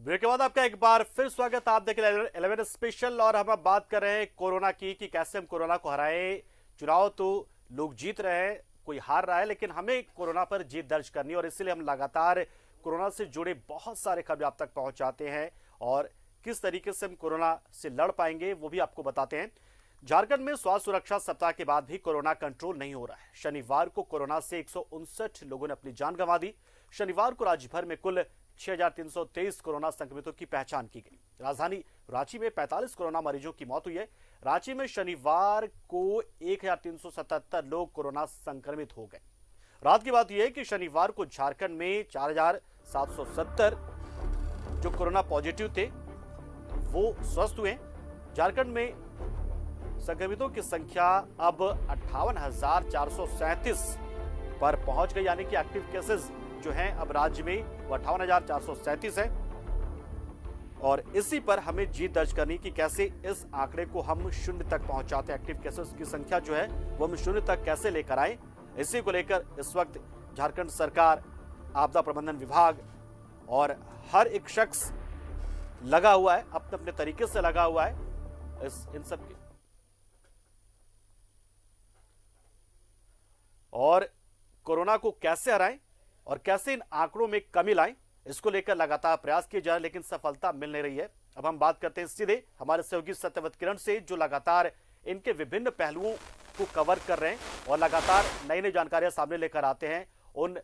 Break के बाद आपका एक बार फिर स्वागत। आप देख रहे हैं 11 स्पेशल और हम अब बात कर रहे हैं कोरोना की कि कैसे हम कोरोना को हराएं। चुनाव तो लोग जीत रहे हैं, कोई हार रहा है, लेकिन हमें कोरोना पर जीत दर्ज करनी है और इसलिए हम लगातार कोरोना से जुड़े बहुत सारे खबर आप तक पहुंचाते हैं और किस तरीके से हम कोरोना से लड़ पाएंगे वो भी आपको बताते हैं। झारखंड में स्वास्थ्य सुरक्षा सप्ताह के बाद भी कोरोना कंट्रोल नहीं हो रहा है। शनिवार को कोरोना से 159 लोगों ने अपनी जान गंवा दी। शनिवार को राज्य भर में कुल 6,323 कोरोना संक्रमितों की पहचान की गई। राजधानी रांची में 45 कोरोना मरीजों की मौत हुई है। रांची में शनिवार को 1,377 लोग कोरोना संक्रमित हो गए। रात की बात यह है कि शनिवार को झारखंड में 4,770 जो कोरोना पॉजिटिव थे वो स्वस्थ हुए। झारखंड में संक्रमितों की संख्या अब 58,437 पर पहुंच गई, यानी कि एक्टिव केसेस जो हैं अब राज्य में वो 58,437 है। और इसी पर हमें जीत दर्ज करनी कि कैसे इस आंकड़े को हम शून्य तक पहुंचाते हैं। एक्टिव केसेस की संख्या जो है वो हम शून्य तक कैसे लेकर आए, इसी को लेकर इस वक्त झारखंड सरकार, आपदा प्रबंधन विभाग और हर एक शख्स लगा हुआ है, अपने अपने तरीके से लगा हुआ है इन सब के। और कोरोना को कैसे हराएं और कैसे इन आंकड़ों में कमी लाएं, इसको लेकर लगातार प्रयास किए जा रहे हैं, लेकिन सफलता मिल नहीं रही है। अब हम बात करते हैं सीधे हमारे सहयोगी सत्यव्रत किरण से, जो लगातार इनके विभिन्न पहलुओं को कवर कर रहे हैं और लगातार नई नई जानकारियां सामने लेकर आते हैं। उन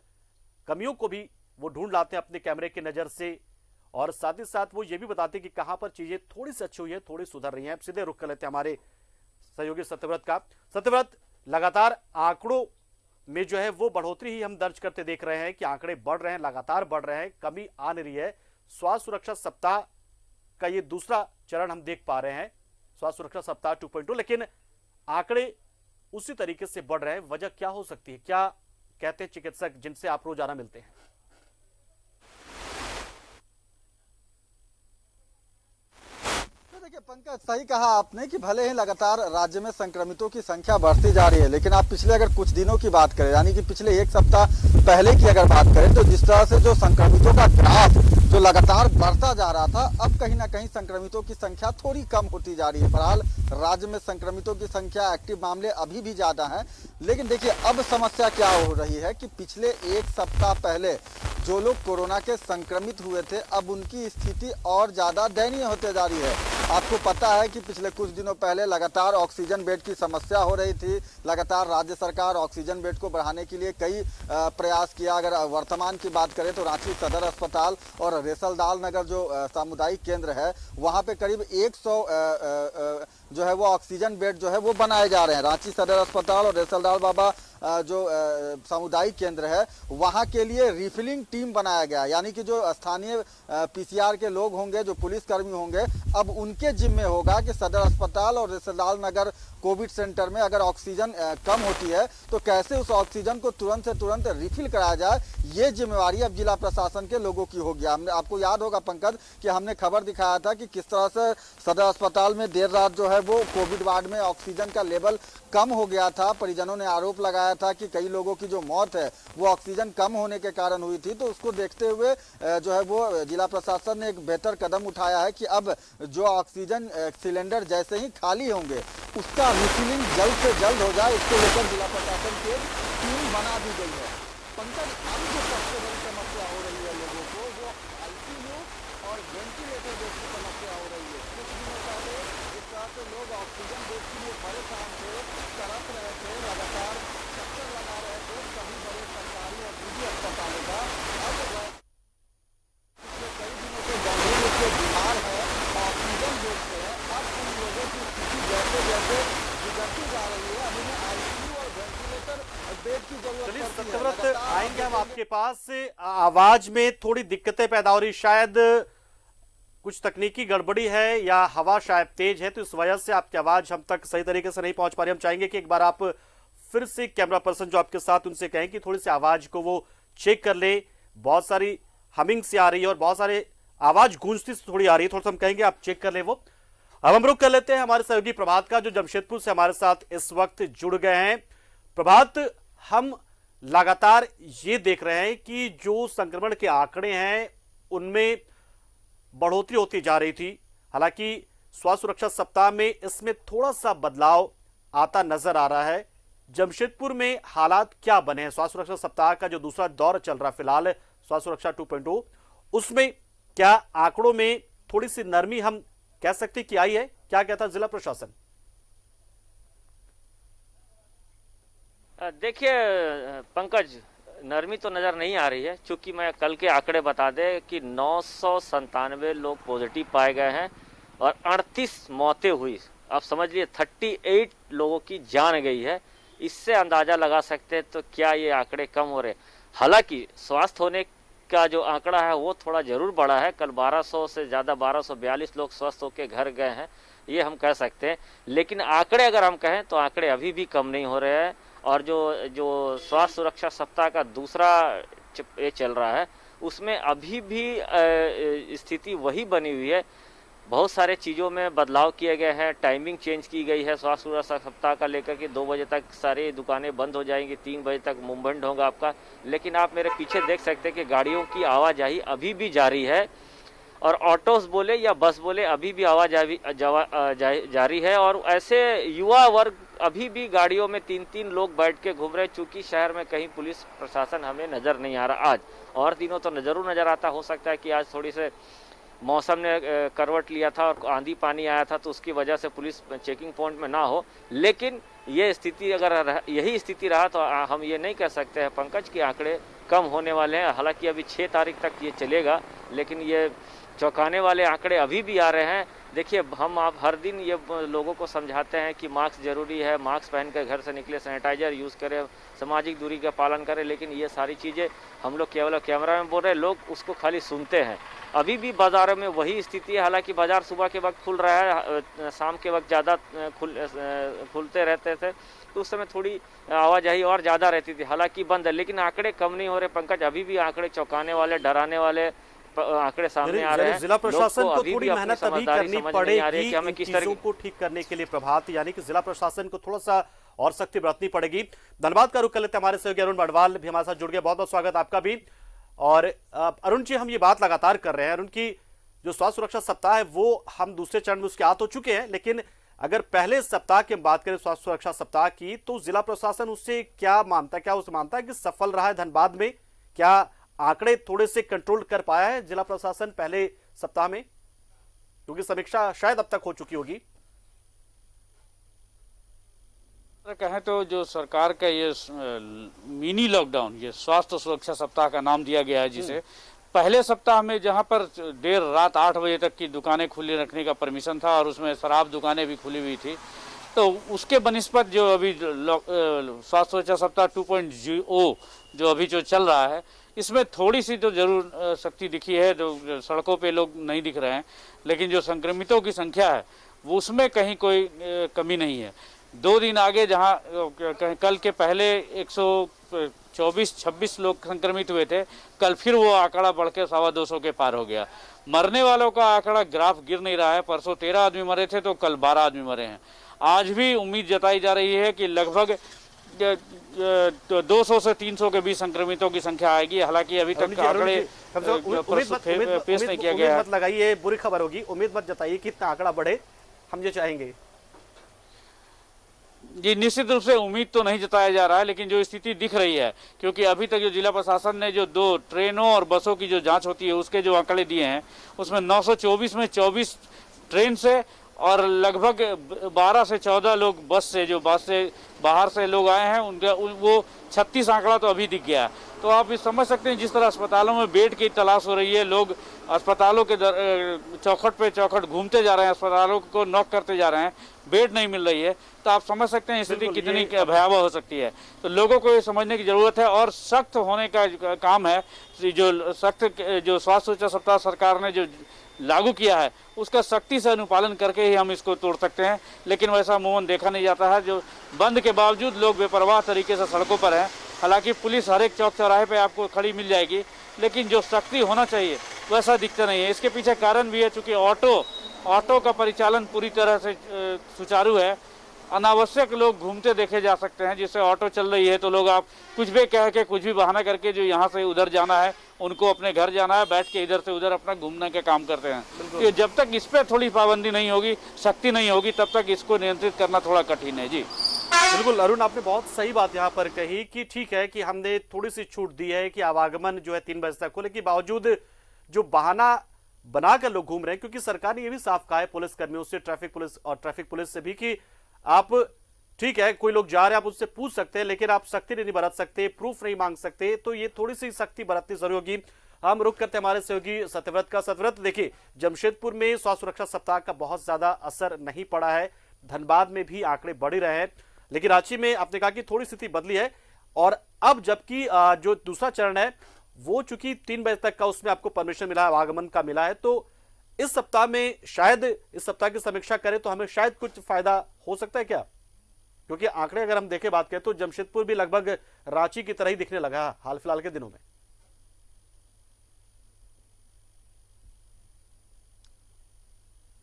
कमियों को भी वो ढूंढ लाते हैं अपने कैमरे की नजर से और साथ ही साथ वो ये भी बताते हैं कि कहां पर चीजें थोड़ी सी अच्छी हुई है, थोड़ी सुधर रही हैं। अब सीधे रुख कर लेते हैं हमारे सहयोगी सत्यव्रत का। सत्यव्रत, लगातार आंकड़ों में जो है वो बढ़ोतरी ही हम दर्ज करते देख रहे हैं कि आंकड़े बढ़ रहे हैं, लगातार बढ़ रहे हैं, कमी आ नहीं रही है। स्वास्थ्य सुरक्षा सप्ताह का ये दूसरा चरण हम देख पा रहे हैं, स्वास्थ्य सुरक्षा सप्ताह 2.0, लेकिन आंकड़े उसी तरीके से बढ़ रहे हैं। वजह क्या हो सकती है? क्या कहते हैं चिकित्सक जिनसे आप रोजाना मिलते हैं? देखिए पंकज, सही कहा आपने कि भले ही लगातार राज्य में संक्रमितों की संख्या बढ़ती जा रही है, लेकिन आप पिछले अगर कुछ दिनों की बात करें, यानी कि पिछले एक सप्ताह पहले की अगर बात करें, तो जिस तरह से जो संक्रमितों का ग्राफ जो लगातार बढ़ता जा रहा था, अब कहीं ना कहीं संक्रमितों की संख्या थोड़ी कम होती जा रही है। फिलहाल राज्य में संक्रमितों की संख्या, एक्टिव मामले अभी भी ज्यादा हैं, लेकिन देखिए अब समस्या क्या हो रही है कि पिछले एक सप्ताह पहले जो लोग कोरोना के संक्रमित हुए थे, अब उनकी स्थिति और ज्यादा दयनीय होते जा रही है। आपको पता है कि पिछले कुछ दिनों पहले लगातार ऑक्सीजन बेड की समस्या हो रही थी। लगातार राज्य सरकार ऑक्सीजन बेड को बढ़ाने के लिए कई प्रयास किया। अगर वर्तमान की बात करें तो रांची सदर अस्पताल और रेसलदाल नगर जो सामुदायिक केंद्र है, वहां पे करीब 100 जो है वो ऑक्सीजन बेड जो है वो बनाए जा रहे हैं। रांची सदर अस्पताल और रेसलदाल बाबा जो सामुदायिक केंद्र है, वहां के लिए रिफिलिंग टीम बनाया गया, यानी कि जो स्थानीय पीसीआर के लोग होंगे, जो पुलिसकर्मी होंगे, अब उनके जिम्मे होगा कि सदर अस्पताल और रेसलदाल नगर कोविड सेंटर में अगर ऑक्सीजन कम होती है तो कैसे उस ऑक्सीजन को तुरंत से तुरंत रिफिल कराया जाए, ये जिम्मेवारी अब जिला प्रशासन के लोगों की होगी। हमने, आपको याद होगा पंकज, कि हमने खबर दिखाया था कि किस तरह से सदर अस्पताल में देर रात जो है वो कोविड वार्ड में ऑक्सीजन का लेवल कम हो गया था। परिजनों ने आरोप लगाया था कि कई लोगों की जो मौत है वो ऑक्सीजन कम होने के कारण हुई थी। तो उसको देखते हुए जो है वो जिला प्रशासन ने एक बेहतर कदम उठाया है कि अब जो ऑक्सीजन सिलेंडर जैसे ही खाली होंगे उसका रिफिलिंग जल्द से जल्द हो जाए, इसको लेकर जिला प्रशासन की टीम बना दी गई है। पंकज, अब जो सबसे बड़ी समस्या हो रही है लोगों को, वो आईसीयू और वेंटिलेटर बेड की समस्या हो रही है। कुछ दिनों पहले जिस तरह से लोग ऑक्सीजन बेड के लिए परेशान थे, तरस रहे थे, लगातार चक्कर लगा रहे थे सभी बड़े सरकारी और निजी अस्पतालों का, अब पिछले कई दिनों से गंभीर रूप से बीमार है, ऑक्सीजन बेड से है। अब उन लोगों की स्थिति जैसे जैसे बिगड़ती जा रही है, अब उन्हें आईसीयू और वेंटिलेटर बेड की जरूरत पड़ती है। सत्यव्रत, आएंगे हम आपके पास। आवाज में थोड़ी दिक्कतें पैदा हो रही, शायद कुछ तकनीकी गड़बड़ी है या हवा शायद तेज है, तो इस वजह से आपकी आवाज हम तक सही तरीके से नहीं पहुंच पा रही। हम चाहेंगे कि एक बार आप फिर से कैमरा पर्सन जो आपके साथ, उनसे कहें कि थोड़ी सी आवाज को वो चेक कर ले। बहुत सारी हमिंग से आ रही है और बहुत सारे आवाज गूंजती से थोड़ी आ रही है, थोड़ा सा हम कहेंगे आप चेक कर ले वो। अब हम रुक कर लेते हैं हमारे सहयोगी प्रभात का, जो जमशेदपुर से हमारे साथ इस वक्त जुड़ गए हैं। प्रभात, हम लगातार ये देख रहे हैं कि जो संक्रमण के आंकड़े हैं उनमें बढ़ोतरी होती जा रही थी। हालांकि स्वास्थ्य सुरक्षा सप्ताह में इसमें थोड़ा सा बदलाव आता नजर आ रहा है। जमशेदपुर में हालात क्या बने हैं? स्वास्थ्य सुरक्षा सप्ताह का जो दूसरा दौर चल रहा फिलहाल स्वास्थ्य सुरक्षा 2.0, उसमें क्या आंकड़ों में थोड़ी सी नरमी हम कह सकते कि आई है? क्या कहता है जिला प्रशासन? देखिए पंकज, नरमी तो नज़र नहीं आ रही है, क्योंकि मैं कल के आंकड़े बता दें कि 997 लोग पॉजिटिव पाए गए हैं और 38 मौतें हुई। आप समझ लिए 38 लोगों की जान गई है। इससे अंदाज़ा लगा सकते हैं तो क्या ये आंकड़े कम हो रहे। हालांकि स्वस्थ होने का जो आंकड़ा है वो थोड़ा ज़रूर बढ़ा है। कल 1200 से ज़्यादा 1242 लोग स्वस्थ होकर घर गए हैं, ये हम कह सकते हैं। लेकिन आंकड़े अगर हम कहें तो आंकड़े अभी भी कम नहीं हो रहे हैं। और जो स्वास्थ्य सुरक्षा सप्ताह का दूसरा ये चल रहा है, उसमें अभी भी स्थिति वही बनी हुई है। बहुत सारे चीज़ों में बदलाव किए गए हैं, टाइमिंग चेंज की गई है। स्वास्थ्य सुरक्षा सप्ताह का लेकर के 2 बजे तक सारी दुकानें बंद हो जाएंगी, 3 बजे तक मूवमेंट होगा आपका। लेकिन आप मेरे पीछे देख सकते हैं कि गाड़ियों की आवाजाही अभी भी जारी है, और ऑटोस बोले या बस बोले अभी भी आवाजाही जारी है। और ऐसे युवा वर्ग अभी भी गाड़ियों में 3-3 लोग बैठ के घूम रहे, चूंकि शहर में कहीं पुलिस प्रशासन हमें नज़र नहीं आ रहा आज। और दिनों तो जरूर नज़र आता, हो सकता है कि आज थोड़ी से मौसम ने करवट लिया था और आंधी पानी आया था तो उसकी वजह से पुलिस चेकिंग पॉइंट में ना हो। लेकिन ये स्थिति अगर यही स्थिति रहा तो हम ये नहीं कह सकते हैं पंकज कि आंकड़े कम होने वाले हैं। हालांकि अभी 6 तारीख तक ये चलेगा, लेकिन ये चौंकाने वाले आंकड़े अभी भी आ रहे हैं। देखिए, आप हर दिन ये लोगों को समझाते हैं कि मास्क जरूरी है, मास्क पहन कर घर से निकले, सैनिटाइजर यूज़ करें, सामाजिक दूरी का पालन करें। लेकिन ये सारी चीज़ें हम लोग केवल कैमरा में बोल रहे हैं, लोग उसको खाली सुनते हैं। अभी भी बाज़ारों में वही स्थिति है। हालांकि बाज़ार सुबह के वक्त खुल रहा है, शाम के वक्त ज़्यादा खुलते रहते थे, तो उस समय थोड़ी आवाजाही और ज़्यादा रहती थी। हालांकि बंद है, लेकिन आंकड़े कम नहीं हो रहे पंकज। अभी भी आंकड़े चौंकाने वाले, डराने वाले आंकड़े सामने आ रहे हैं। जिला प्रशासन को थोड़ी मेहनत अभी करनी पड़ेगी कि हमें किस चीजों को ठीक करने के लिए। प्रभात, यानी कि जिला प्रशासन को थोड़ा सा और सख्ती बरतनी पड़ेगी। धन्यवाद का रुख कर लेते हैं। हमारे सहयोगी अरुण बड़वाल भी हमारे साथ जुड़ गए, बहुत बहुत स्वागत आपका भी। और अरुण जी, हम ये बात लगातार कर रहे हैं, अरुण की जो स्वास्थ्य सुरक्षा सप्ताह है वो हम दूसरे चरण में उसके आ तो चुके हैं, लेकिन अगर पहले सप्ताह की बात करें स्वास्थ्य सुरक्षा सप्ताह की, तो जिला प्रशासन उससे क्या मानता है? क्या उसे मानता है कि सफल रहा है धनबाद में? क्या आंकड़े थोड़े से कंट्रोल कर पाया है जिला प्रशासन पहले सप्ताह में? क्योंकि समीक्षा शायद अब तक हो चुकी होगी। कहें तो जो सरकार का ये मिनी लॉकडाउन, ये स्वास्थ्य सुरक्षा सप्ताह का नाम दिया गया है, जिसे पहले सप्ताह में जहां पर देर रात 8 बजे तक की दुकानें खुली रखने का परमिशन था और उसमें शराब दुकानें भी खुली हुई थी, तो उसके बनिस्पत जो अभी स्वास्थ्य सुरक्षा सप्ताह 2.0 जो अभी जो चल रहा है, इसमें थोड़ी सी तो जरूर सख्ती दिखी है। जो सड़कों पे लोग नहीं दिख रहे हैं, लेकिन जो संक्रमितों की संख्या है वो उसमें कहीं कोई कमी नहीं है। 2 दिन आगे जहां कल के पहले 124-26 लोग संक्रमित हुए थे, कल फिर वो आंकड़ा बढ़ के 250 के पार हो गया। मरने वालों का आंकड़ा ग्राफ गिर नहीं रहा है। परसों 13 आदमी मरे थे तो कल 12 आदमी मरे हैं। आज भी उम्मीद जताई जा रही है कि लगभग 200 से 300 के बीच संक्रमितों की संख्या आएगी। हालांकि अभी तक आंकड़े पेश नहीं किया गया है। मत लगाइए, बुरी खबर होगी। उम्मीद मत जताइए कि इतना आंकड़ा बढ़े, हम ये चाहेंगे। जी, निश्चित रूप से उम्मीद तो नहीं जताया जा रहा है, लेकिन जो स्थिति दिख रही है, क्योंकि अभी तक जो जिला प्रशासन ने जो 2 ट्रेनों और बसों की जो जांच होती है उसके जो आंकड़े दिए हैं, उसमें 924 में 24 ट्रेन से और लगभग 12 से 14 लोग बस से, जो बस से बाहर से लोग आए हैं, उनका वो 36 आंकड़ा तो अभी दिख गया। तो आप समझ सकते हैं जिस तरह अस्पतालों में बेड की तलाश हो रही है, लोग अस्पतालों के चौखट पे चौखट घूमते जा रहे हैं, अस्पतालों को नॉक करते जा रहे हैं, बेड नहीं मिल रही है। तो आप समझ सकते हैं स्थिति कितनी भयावह हो सकती है। तो लोगों को ये समझने की जरूरत है और सख्त होने का काम है। जो सख्त जो स्वास्थ्य सुरक्षा सप्ताह सरकार ने जो लागू किया है उसका सख्ती से अनुपालन करके ही हम इसको तोड़ सकते हैं। लेकिन वैसा अमूमन देखा नहीं जाता है। जो बंद के बावजूद लोग बेपरवाह तरीके से सड़कों पर हैं। हालांकि पुलिस हर एक चौक चौराहे पे आपको खड़ी मिल जाएगी, लेकिन जो सख्ती होना चाहिए वैसा दिखता नहीं है। इसके पीछे कारण भी है, चूँकि ऑटो का परिचालन पूरी तरह से सुचारू है। अनावश्यक लोग घूमते देखे जा सकते हैं। जिससे ऑटो चल रही है तो लोग आप कुछ भी कह के, कुछ भी बहाना करके जो यहाँ से उधर जाना है उनको अपने घर जाना है, बैठ के इधर से उधर अपना घूमने का काम करते हैं। तो जब तक इस पर थोड़ी पाबंदी नहीं होगी, सख्ती नहीं होगी, तब तक इसको नियंत्रित करना थोड़ा कठिन है जी। बिल्कुल अरुण, आपने बहुत सही बात यहाँ पर कही कि ठीक है कि हमने थोड़ी सी छूट दी है कि आवागमन जो है 3 बजे तक हो, लेकिन बावजूद जो बहाना बनाकर लोग घूम रहे हैं, क्योंकि सरकार ने ये भी साफ कहा है पुलिस कर्मियों से, ट्रैफिक पुलिस से भी कि आप ठीक है कोई लोग जा रहे हैं आप उससे पूछ सकते हैं, लेकिन आप सख्ती नहीं बरत सकते, प्रूफ नहीं मांग सकते, तो ये थोड़ी सी सख्ती बरतनी जरूरी होगी। हम रुक करते हमारे सहयोगी सत्यव्रत का। सत्यव्रत, देखिए जमशेदपुर में स्वास्थ्य सुरक्षा सप्ताह का बहुत ज्यादा असर नहीं पड़ा है, धनबाद में भी आंकड़े बढ़ ही रहे हैं, लेकिन रांची में आपने कहा कि थोड़ी स्थिति बदली है, और अब जबकि जो दूसरा चरण है वो चूंकि 3 बजे तक का उसमें आपको परमिशन मिला है, आगमन का मिला है, तो इस सप्ताह में शायद इस सप्ताह की समीक्षा करें तो हमें शायद कुछ फायदा हो सकता है क्या? क्योंकि आंकड़े अगर हम देखें बात करें तो जमशेदपुर भी लगभग रांची की तरह ही दिखने लगा हाल फिलहाल के दिनों में।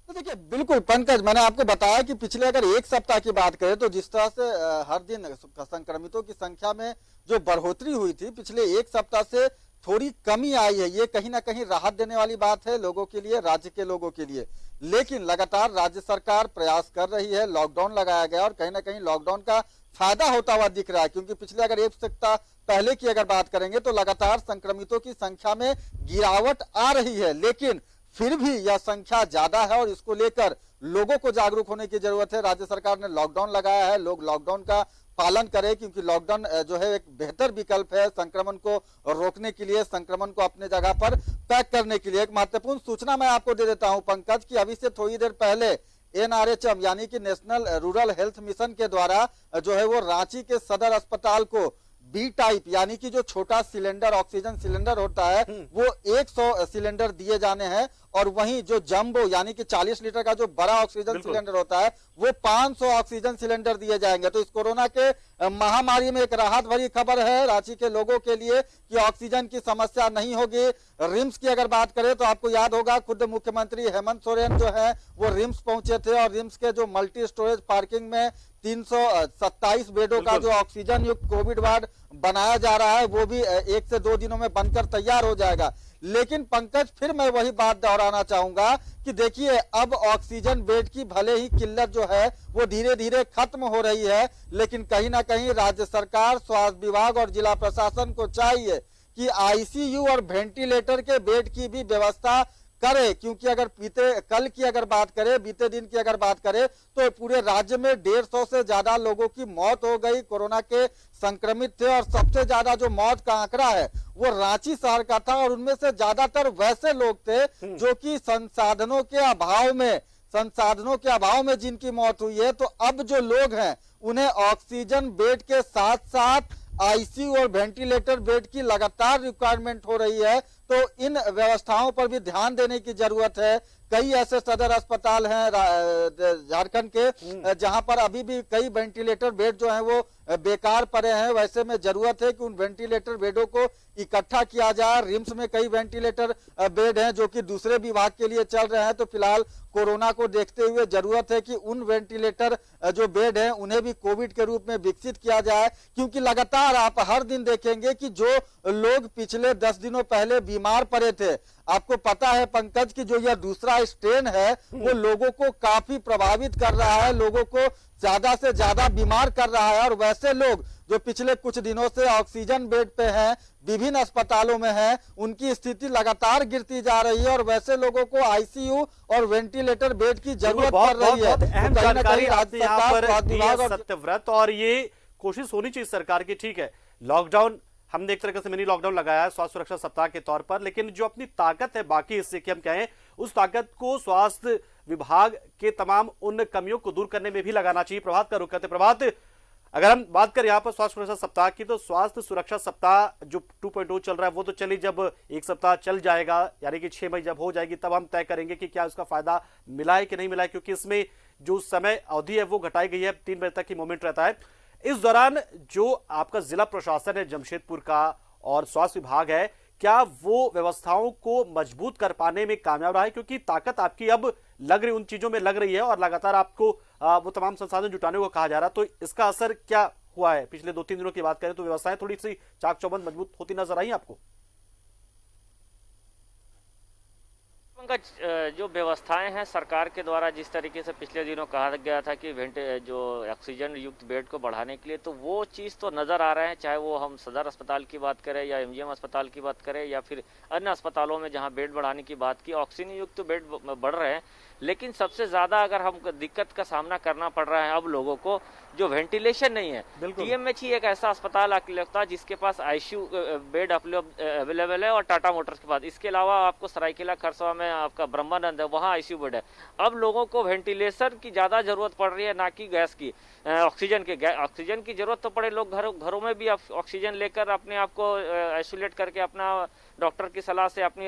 तो देखिए बिल्कुल पंकज, मैंने आपको बताया कि पिछले अगर एक सप्ताह की बात करें तो जिस तरह से हर दिन संक्रमितों की संख्या में जो बढ़ोतरी हुई थी, पिछले एक सप्ताह से थोड़ी कमी आई है। ये कहीं ना कहीं राहत देने वाली बात है लोगों के लिए, राज्य के लोगों के लिए। लेकिन लगातार राज्य सरकार प्रयास कर रही है, लॉकडाउन लगाया गया और कहीं ना कहीं लॉकडाउन का फायदा होता हुआ दिख रहा है, क्योंकि पिछले अगर एक सप्ताह पहले की अगर बात करेंगे तो लगातार संक्रमितों की संख्या में गिरावट आ रही है, लेकिन फिर भी यह संख्या ज्यादा है और इसको लेकर लोगों को जागरूक होने की जरूरत है। राज्य सरकार ने लॉकडाउन लगाया है, लोग लॉकडाउन का पालन करें, क्योंकि लॉकडाउन जो है एक बेहतर विकल्प है संक्रमण को रोकने के लिए, संक्रमण को अपने जगह पर पैक करने के लिए। एक महत्वपूर्ण सूचना मैं आपको दे देता हूं पंकज कि अभी से थोड़ी देर पहले NRHM यानी कि नेशनल रूरल हेल्थ मिशन के द्वारा जो है वो रांची के सदर अस्पताल को बी टाइप यानी कि जो छोटा सिलेंडर ऑक्सीजन सिलेंडर होता है वो 100 सिलेंडर दिए जाने हैं, और वहीं जो जंबो यानी कि 40 लीटर का जो बड़ा ऑक्सीजन सिलेंडर होता है वो 500 ऑक्सीजन सिलेंडर दिए जाएंगे। तो इस कोरोना के महामारी में एक राहत भरी खबर है रांची के लोगों के लिए कि ऑक्सीजन की समस्या नहीं होगी। रिम्स की अगर बात करें तो आपको याद होगा खुद मुख्यमंत्री हेमंत सोरेन जो है वो रिम्स पहुंचे थे, और रिम्स के जो मल्टी स्टोरेज पार्किंग में 327 बेडों का जो ऑक्सीजन युक्त कोविड वार्ड बनाया जा रहा है वो भी 1 से 2 दिनों में बनकर तैयार हो जाएगा। लेकिन पंकज फिर मैं वही बात दोहराना चाहूंगा कि देखिए अब ऑक्सीजन बेड की भले ही किल्लत जो है वो धीरे धीरे खत्म हो रही है, लेकिन कहीं ना कहीं राज्य सरकार, स्वास्थ्य विभाग और जिला प्रशासन को चाहिए कि ICU और वेंटिलेटर के बेड की भी व्यवस्था करे, क्योंकि अगर कल की अगर बात करें, बीते दिन की अगर बात करें तो पूरे राज्य में 150 से ज्यादा लोगों की मौत हो गई, कोरोना के संक्रमित थे, और सबसे ज्यादा जो मौत का आंकड़ा है वो रांची शहर का था, और उनमें से ज्यादातर वैसे लोग थे जो कि संसाधनों के अभाव में जिनकी मौत हुई है। तो अब जो लोग हैं उन्हें ऑक्सीजन बेड के साथ साथ ICU और वेंटिलेटर बेड की लगातार रिक्वायरमेंट हो रही है, तो इन व्यवस्थाओं पर भी ध्यान देने की जरूरत है। कई ऐसे सदर अस्पताल हैं झारखंड के जहां पर अभी भी कई वेंटिलेटर बेड जो हैं वो बेकार पड़े हैं, वैसे में जरूरत है कि उन वेंटिलेटर बेडों को इकट्ठा किया जाए। रिम्स में कई वेंटिलेटर बेड हैं जो कि दूसरे विभाग के लिए चल रहे हैं, तो फिलहाल कोरोना को देखते हुए जरूरत है कि उन वेंटिलेटर जो बेड हैं उन्हें भी कोविड के रूप में विकसित किया जाए, क्योंकि लगातार आप हर दिन देखेंगे कि जो लोग पिछले 10 दिनों पहले बीमार पड़े थे, आपको पता है पंकज की जो यह दूसरा स्ट्रेन है वो लोगों को काफी प्रभावित कर रहा है, लोगों को ज्यादा से ज्यादा बीमार कर रहा है, और वैसे लोग जो पिछले कुछ दिनों से ऑक्सीजन बेड पे हैं, विभिन्न अस्पतालों में हैं, उनकी स्थिति लगातार गिरती जा रही है, और वैसे लोगों को ICU और वेंटिलेटर बेड की जरूरत पड़ रही है। अहम जानकारी आपने यहाँ पर दी है और सत्यव्रत, और ये कोशिश होनी चाहिए सरकार की, ठीक है लॉकडाउन हमने एक तरह से मिनी लॉकडाउन लगाया है स्वास्थ्य सुरक्षा सप्ताह के तौर पर, लेकिन जो अपनी ताकत है बाकी हिस्से की हम कहें उस ताकत को स्वास्थ्य विभाग के तमाम उन कमियों को दूर करने में भी लगाना चाहिए। प्रभात का रुख करते प्रभात, अगर हम बात करें यहाँ पर स्वास्थ्य सुरक्षा सप्ताह की, तो स्वास्थ्य सुरक्षा सप्ताह जो 2.0 चल रहा है वो तो चलिए जब एक सप्ताह चल जाएगा यानी कि 6 मई जब हो जाएगी तब हम तय करेंगे कि क्या उसका फायदा मिला है कि नहीं मिला है, क्योंकि इसमें जो समय अवधि है वो घटाई गई है, 3 बजे तक की मोमेंट रहता है। इस दौरान जो आपका जिला प्रशासन है जमशेदपुर का और स्वास्थ्य विभाग है, क्या वो व्यवस्थाओं को मजबूत कर पाने में कामयाब रहा है, क्योंकि ताकत आपकी अब लग रही उन चीजों में लग रही है और लगातार आपको वो तमाम संसाधन जुटाने को कहा जा रहा है, तो इसका असर क्या हुआ है? पिछले 2-3 दिनों की बात करें तो व्यवस्थाएं थोड़ी सी चाक चौबंद मजबूत होती नजर आई आपको? पंकज, जो व्यवस्थाएं हैं सरकार के द्वारा, जिस तरीके से पिछले दिनों कहा गया था कि जो ऑक्सीजन युक्त बेड को बढ़ाने के लिए, तो वो चीज़ तो नज़र आ रहे हैं, चाहे वो हम सदर अस्पताल की बात करें या एमजीएम अस्पताल की बात करें या फिर अन्य अस्पतालों में जहां बेड बढ़ाने की बात की, ऑक्सीजन युक्त बेड बढ़ रहे हैं। लेकिन सबसे ज़्यादा अगर हम दिक्कत का सामना करना पड़ रहा है अब लोगों को, जो वेंटिलेशन नहीं है। टीएमएच ही एक ऐसा अस्पताल लगता है जिसके पास आईसीयू बेड अवेलेबल है और टाटा मोटर्स के पास। इसके अलावा आपको सरायकेला खरसावा में आपका ब्रह्मानंद है, वहाँ आईसीयू बेड है। अब लोगों को वेंटिलेशन की ज़्यादा जरूरत पड़ रही है, ना कि गैस की, ऑक्सीजन की जरूरत तो पड़े, लोग घरों में भी ऑक्सीजन लेकर अपने आप को आइसोलेट करके अपना डॉक्टर की सलाह से अपनी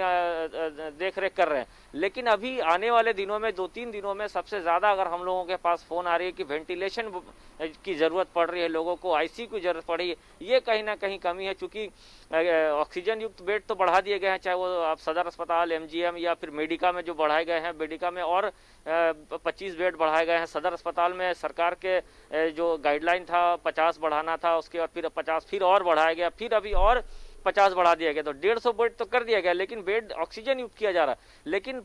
देख रेख कर रहे हैं। लेकिन अभी आने वाले दिनों में 2-3 दिनों में सबसे ज़्यादा अगर हम लोगों के पास फ़ोन आ रही है कि वेंटिलेशन की ज़रूरत पड़ रही है, लोगों को आईसीयू की ज़रूरत पड़ी है, ये कहीं ना कहीं कमी है। चूँकि ऑक्सीजन युक्त बेड तो बढ़ा दिए गए हैं, चाहे वो आप सदर अस्पताल, एमजीएम या फिर मेडिका में जो बढ़ाए गए हैं, मेडिका में और 25 बेड बढ़ाए गए हैं। सदर अस्पताल में सरकार के जो गाइडलाइन था 50 बढ़ाना था, उसके बाद फिर 50 फिर और बढ़ाया गया, फिर अभी और 50 बढ़ा दिया गया, तो 150 बेड तो कर दिया गया, लेकिन बेड ऑक्सीजन युक्त किया जा रहा है। लेकिन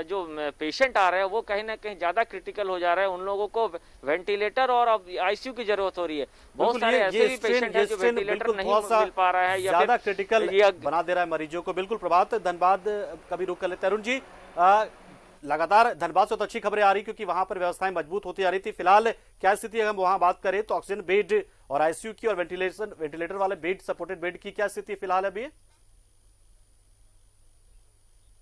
जो पेशेंट आ रहे हैं वो कहीं ना कहीं ज्यादा क्रिटिकल हो जा रहे हैं, उन लोगों को वेंटिलेटर और आईसीयू की जरूरत हो रही है। बहुत सारे ऐसे भी पेशेंट हैं जो वेंटिलेटर नहीं मिल पा रहा है या ज्यादा क्रिटिकल बना दे रहा है मरीजों को। बिल्कुल प्रभात, धनबाद कभी रुक कर लेते। अरुण जी, लगातार धनबाद से तो अच्छी खबरें आ रही क्योंकि वहां पर व्यवस्थाएं मजबूत होती आ रही थी। फिलहाल क्या स्थिति है, हम वहां बात करें तो ऑक्सीजन बेड और आईसीयू की और वेंटिलेटर वाले बेड, सपोर्टेड बेड की क्या स्थिति फिलहाल अभी?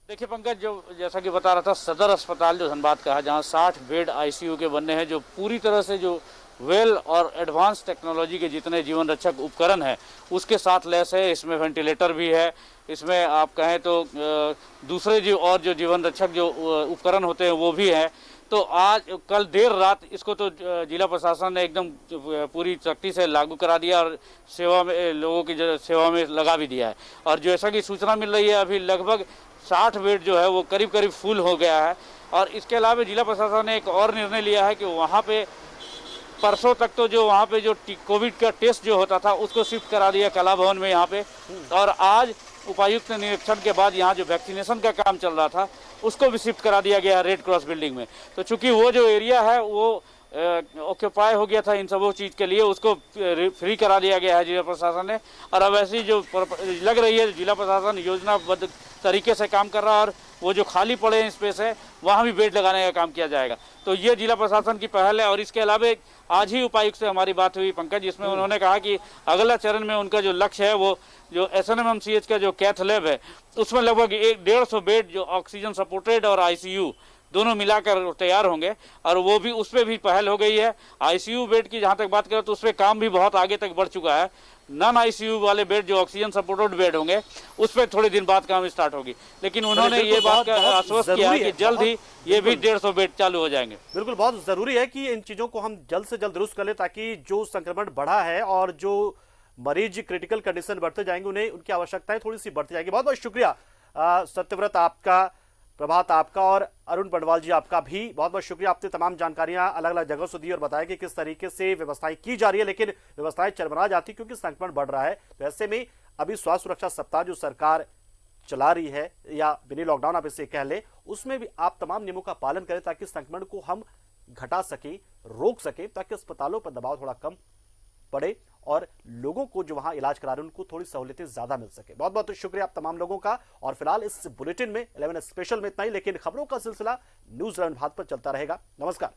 देखिए पंकज, जो जैसा कि बता रहा था, सदर अस्पताल जो धनबाद का है, जहां 60 बेड आईसीयू के बनने हैं, जो पूरी तरह से जो वेल और एडवांस टेक्नोलॉजी के जितने जीवन रक्षक उपकरण हैं उसके साथ लैस है। इसमें वेंटिलेटर भी है, इसमें आप कहें तो दूसरे जो जीवन रक्षक जो उपकरण होते हैं वो भी हैं। तो आज कल देर रात इसको तो जिला प्रशासन ने एकदम पूरी सख्ती से लागू करा दिया और सेवा में, लोगों की सेवा में लगा भी दिया है। और जैसा कि सूचना मिल रही है, अभी लगभग 60 बेड जो है वो करीब करीब फुल हो गया है। और इसके अलावा जिला प्रशासन ने एक और निर्णय लिया है कि वहाँ पे परसों तक तो जो वहाँ पे जो कोविड का टेस्ट जो होता था उसको शिफ्ट करा दिया कला भवन में यहाँ पे। और आज उपायुक्त निरीक्षण के बाद यहाँ जो वैक्सीनेशन का काम चल रहा था उसको भी शिफ्ट करा दिया गया रेड क्रॉस बिल्डिंग में। तो चूंकि वो जो एरिया है वो ऑक्यूपाई हो गया था इन सब चीज़ के लिए, उसको फ्री करा दिया गया है जिला प्रशासन ने। और अब ऐसी जो लग रही है जिला प्रशासन योजनाबद्ध तरीके से काम कर रहा है और वो जो खाली पड़े हैं स्पेस है वहाँ भी बेड लगाने का काम किया जाएगा। तो ये जिला प्रशासन की पहल है। और इसके अलावा आज ही उपायुक्त से हमारी बात हुई पंकज, जिसमें उन्होंने कहा कि अगला चरण में उनका जो लक्ष्य है वो जो SNMMCH का जो कैथ लैब है उसमें लगभग 150 बेड जो ऑक्सीजन सपोर्टेड और आईसीयू दोनों मिलाकर तैयार होंगे। और वो भी, उस पर भी पहल हो गई है। आईसीयू बेड की जहाँ तक बात करें तो उस पर काम भी बहुत आगे तक बढ़ चुका है। नॉन आईसीयू वाले बेड जो ऑक्सीजन सपोर्टेड बेड होंगे उस पर थोड़े दिन बाद काम स्टार्ट होगी। लेकिन उन्होंने ये बात का आश्वस्त किया है कि जल्द ही ये भी 150 बेड चालू हो जाएंगे। बिल्कुल, बहुत जरूरी है कि इन चीजों को हम जल्द से जल्द दुरुस्त कर ले, ताकि जो संक्रमण बढ़ा है और जो मरीज क्रिटिकल कंडीशन बढ़ते जाएंगे उन्हें उनकी आवश्यकताएं थोड़ी सी बढ़ती जाएगी। बहुत बहुत शुक्रिया सत्यव्रत आपका, प्रभात आपका और अरुण बंडवाल जी आपका भी बहुत बहुत शुक्रिया। आपने तमाम जानकारियां अलग अलग जगहों से दी और बताया कि किस तरीके से व्यवस्थाएं की जा रही है, लेकिन व्यवस्थाएं चरमरा जाती क्योंकि संक्रमण बढ़ रहा है। तो ऐसे में अभी स्वास्थ्य सुरक्षा सप्ताह जो सरकार चला रही है या मिनी लॉकडाउन आप इसे कह ले, उसमें भी आप तमाम नियमों का पालन करें ताकि संक्रमण को हम घटा सके, रोक सके, ताकि अस्पतालों पर दबाव थोड़ा कम पड़े और लोगों को जो वहां इलाज करा रहे हैं उनको थोड़ी सहूलियतें ज्यादा मिल सके। बहुत बहुत शुक्रिया आप तमाम लोगों का। और फिलहाल इस बुलेटिन में 11 स्पेशल में इतना ही, लेकिन खबरों का सिलसिला न्यूज़ 11 भारत पर चलता रहेगा। नमस्कार।